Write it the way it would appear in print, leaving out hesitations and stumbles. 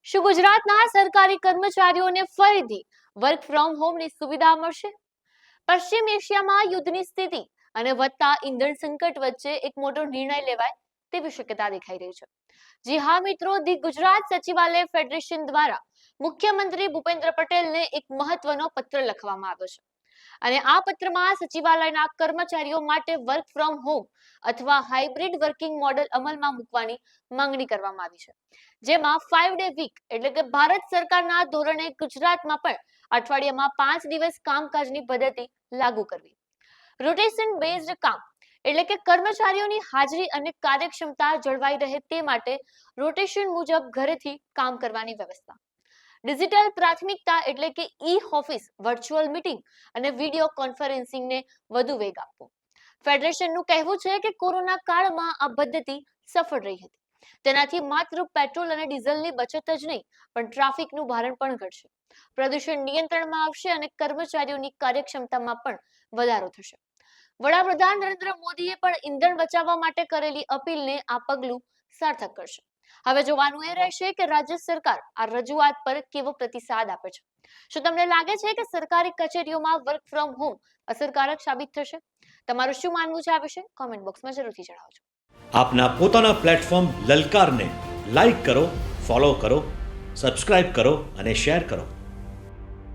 શું ગુજરાતના સરકારી કર્મચારીઓને ફરીથી વર્ક ફ્રોમ હોમની સુવિધા મળશે? પશ્ચિમ એશિયામાં યુદ્ધની સ્થિતિ અને વધતા ઈંધણ સંકટ વચ્ચે એક મોટો નિર્ણય લેવાય તેવી શક્યતા દેખાઈ રહી છે. જી હા મિત્રો, ધી ગુજરાત સચિવાલય ફેડરેશન દ્વારા મુખ્યમંત્રી ભૂપેન્દ્ર પટેલને એક મહત્વનો પત્ર લખવામાં આવ્યો છે. અને આ પત્રમાં સચિવાલયના કર્મચારીઓ માટે વર્ક ફ્રોમ હોમ અથવા હાઇબ્રિડ વર્કિંગ મોડેલ અમલમાં મૂકવાની માંગણી કરવામાં આવી છે, જેમાં 5 ડે વીક એટલે કે ભારત સરકારના ધોરણે ગુજરાતમાં પણ અઠવાડિયામાં 5 દિવસ કામકાજની પદ્ધતિ લાગુ કરવી, રોટેશન બેઝડ કામ એટલે કે કર્મચારીઓની હાજરી અને કાર્યક્ષમતા જળવાઈ રહે તે માટે રોટેશન મુજબ ઘરેથી કામ કરવાની વ્યવસ્થા, ડિજિટલ પ્રાથમિકતા એટલે કે ઈ ઓફિસ, વર્ચ્યુઅલ મીટિંગ અને વિડીયો કોન્ફરન્સિંગને વધુ વેગ આપવો. ફેડરેશનનું કહેવું છે કે કોરોના કાળમાં આ પદ્ધતિ સફળ રહી હતી. તેનાથી માત્ર પેટ્રોલ અને ડીઝલની બચત જ નહીં, પણ ટ્રાફિકનું ભારણ પણ ઘટશે, પ્રદૂષણ નિયંત્રણમાં આવશે અને કર્મચારીઓની કાર્યક્ષમતામાં પણ વધારો થશે. વડાપ્રધાન નરેન્દ્ર મોદીએ પણ ઈંધણ બચાવવા માટે કરેલી અપીલને આ પગલું સાર્થક કરશે. હવે જોવાનું એ રહેશે કે રાજ્ય સરકાર આ રજૂઆત પર કેવો પ્રતિસાદ આપે છે. શું તમને લાગે છે કે સરકારી કચેરીઓમાં વર્ક ફ્રોમ હોમ અસરકારક સાબિત થશે? તમારું શું માનવું છે આ વિશે કોમેન્ટ બોક્સમાં જરૂરથી જણાવજો. આપના પોતાના પ્લેટફોર્મ લલકારને લાઈક કરો, ફોલો કરો, સબસ્ક્રાઇબ કરો અને શેર કરો.